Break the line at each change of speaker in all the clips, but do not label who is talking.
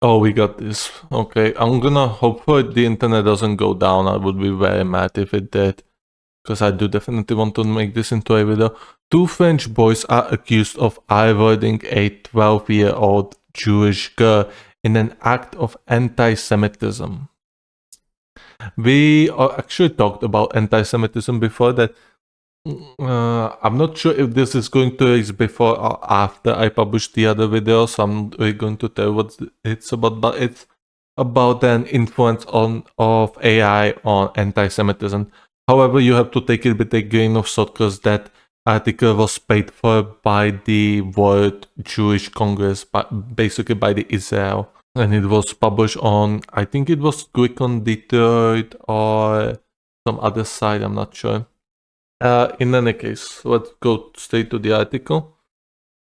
Oh, we got this. Okay, I'm gonna hopefully the internet doesn't go down. I would be very mad if it did, because I do definitely want to make this into a video. Two French boys are accused of avoiding a 12-year-old Jewish girl in an act of anti-Semitism. We actually talked about anti-Semitism before that. I'm not sure if this is going to release before or after I publish the other video, so I'm not really going to tell what it's about, but it's about an influence of AI on anti-Semitism. However, you have to take it with a grain of salt because that article was paid for by the World Jewish Congress, basically by the Israel, and it was published on, I think it was Quick on Detroit or some other site, I'm not sure. In any case, let's go straight to the article.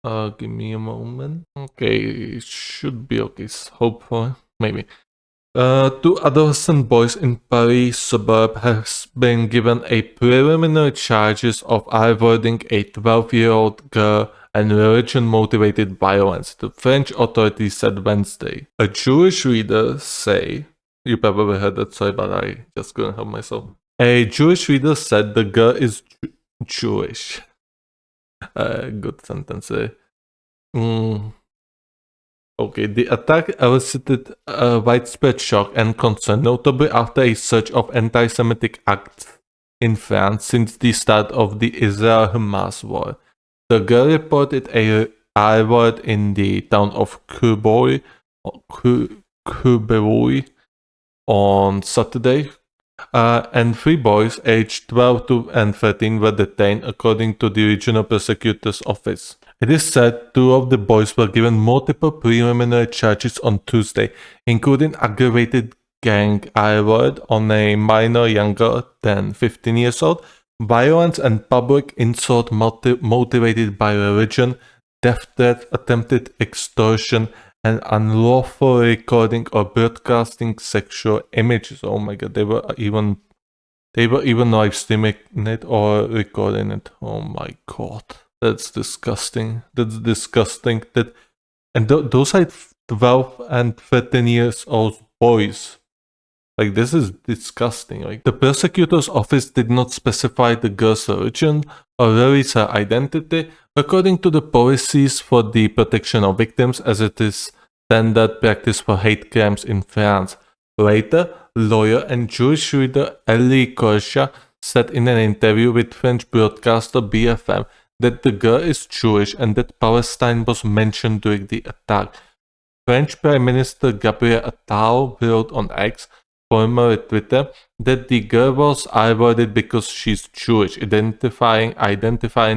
Give me a moment. Okay, it should be okay. Hopefully, maybe. Two adolescent boys in Paris suburb has been given a preliminary charges of avoiding a 12-year-old girl and religion-motivated violence, the French authorities said Wednesday. A Jewish reader say, you probably heard that, sorry, but I just couldn't help myself. A Jewish reader said the girl is Jewish. Good sentence. Okay, the attack elicited widespread shock and concern, notably after a surge of anti-Semitic acts in France since the start of the Israel-Hamas war. The girl reported a riot in the town of Courbevoie on Saturday, and three boys aged 12 and 13 were detained, according to the regional prosecutor's office. It is said two of the boys were given multiple preliminary charges on Tuesday, including aggravated gang riot on a minor younger than 15 years old, violence and public insult motivated by religion, death threats, attempted extortion, and unlawful recording or broadcasting sexual images. Oh my god, they were even live streaming it or recording it. Oh my god. That's disgusting. That's disgusting. Those are 12 and 13 years old boys. Like, this is disgusting. Like, the prosecutor's office did not specify the girl's origin or release her identity, according to the policies for the protection of victims, as it is standard practice for hate crimes in France. Later, lawyer and Jewish reader Elie Korsha said in an interview with French broadcaster BFM that the girl is Jewish and that Palestine was mentioned during the attack. French Prime Minister Gabriel Attal wrote on X, formerly Twitter, that the girl was avoided because she's Jewish, identifying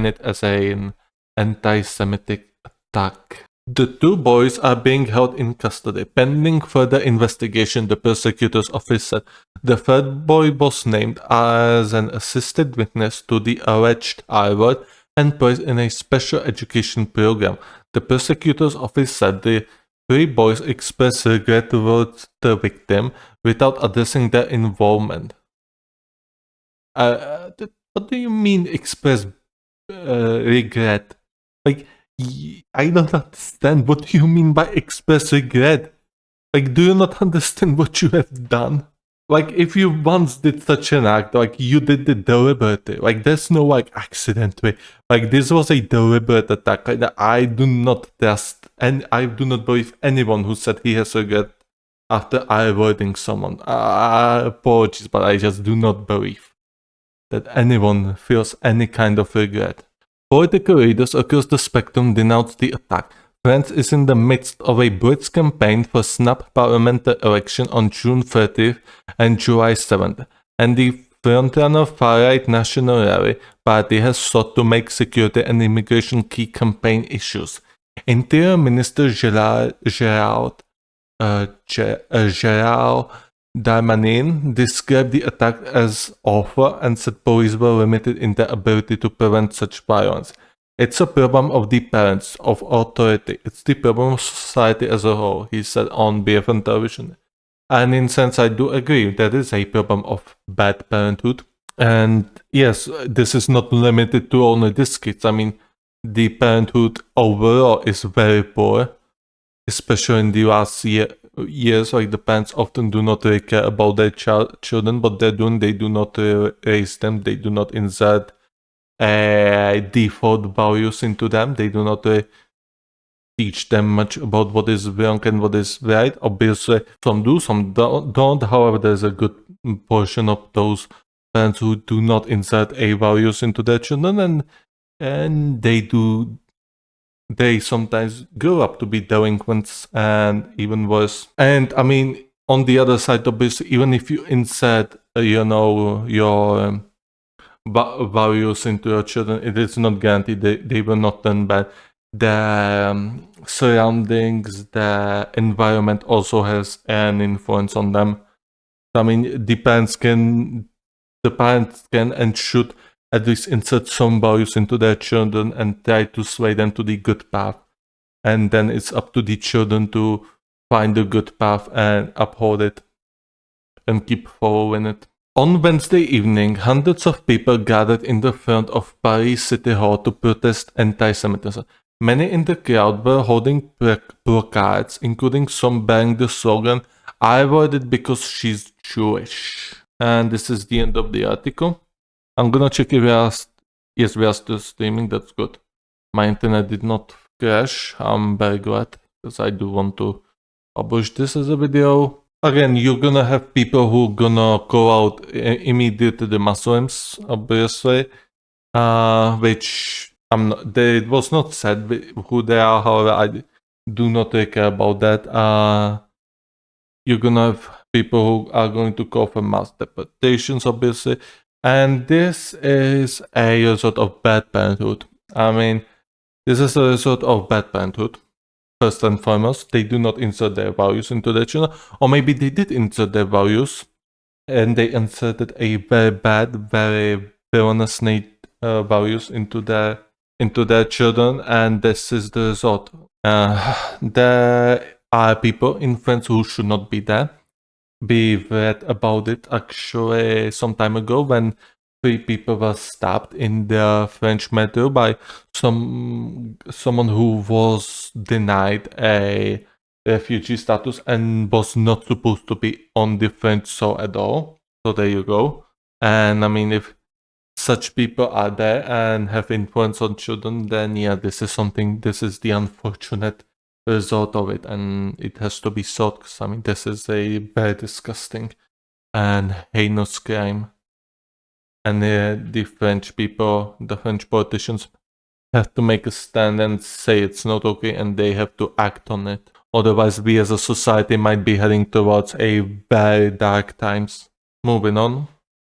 it as an anti-Semitic attack. The two boys are being held in custody, pending further investigation, the prosecutor's office said. The third boy was named as an assisted witness to the alleged riot and placed in a special education program. The prosecutor's office said the three boys expressed regret towards the victim without addressing their involvement. What do you mean express regret? Like, I don't understand. What do you mean by express regret? Like, do you not understand what you have done? Like, if you once did such an act, like, you did it deliberately. Like, there's no, like, accident way. Like, this was a deliberate attack. Like, I do not trust, and I do not believe anyone who said he has regret after avoiding someone. Apologies, but I just do not believe that anyone feels any kind of regret. Political leaders across the spectrum denounced the attack. France is in the midst of a blitz campaign for snap parliamentary election on June 30th and July 7th, and the frontrunner far-right National Rally Party has sought to make security and immigration key campaign issues. Interior Minister Gérald Darmanin described the attack as awful and said police were limited in their ability to prevent such violence. It's a problem of the parents, of authority. It's the problem of society as a whole, he said on BFM television. And in a sense, I do agree, there is a problem of bad parenthood. And yes, this is not limited to only these kids. I mean, the parenthood overall is very poor, especially in the last years, like the parents often do not really care about their children, but they do not raise them, they do not insert default values into them, they do not teach them much about what is wrong and what is right. Obviously, some do, some don't. However, there's a good portion of those parents who do not insert A values into their children, and they sometimes grow up to be delinquents and even worse. And I mean, on the other side, obviously, even if you insert, your values into your children, it is not guaranteed they will not turn bad. The surroundings, the environment also has an influence on them. I mean, the parents can and should at least insert some values into their children and try to sway them to the good path. And then it's up to the children to find the good path and uphold it and keep following it. On Wednesday evening, hundreds of people gathered in the front of Paris City Hall to protest anti-Semitism. Many in the crowd were holding placards, including some bearing the slogan, "I voted because she's Jewish." And this is the end of the article. I'm gonna check if yes, we are still streaming, that's good. My internet did not crash, I'm very glad, because I do want to publish this as a video. Again, you're gonna have people who gonna call out immediately the Muslims, obviously, which it was not said who they are, however, I do not really care about that. You're gonna have people who are going to call for mass deportations, obviously, and this is a result of bad parenthood. I mean, this is a result of bad parenthood. First and foremost, they do not insert their values into their children, or maybe they did insert their values, and they inserted a very bad, very villainous values into their children, and this is the result. There are people in France who should not be there. We read about it actually some time ago when 3 people were stabbed in the French metro by someone who was denied a refugee status and was not supposed to be on the French soil at all. So there you go. And I mean, if such people are there and have influence on children, then yeah, this is the unfortunate result of it, and it has to be sought, because I mean, this is a very disgusting and heinous crime. And the French people, the French politicians have to make a stand and say it's not okay, and they have to act on it. Otherwise, we as a society might be heading towards a very dark times. Moving on.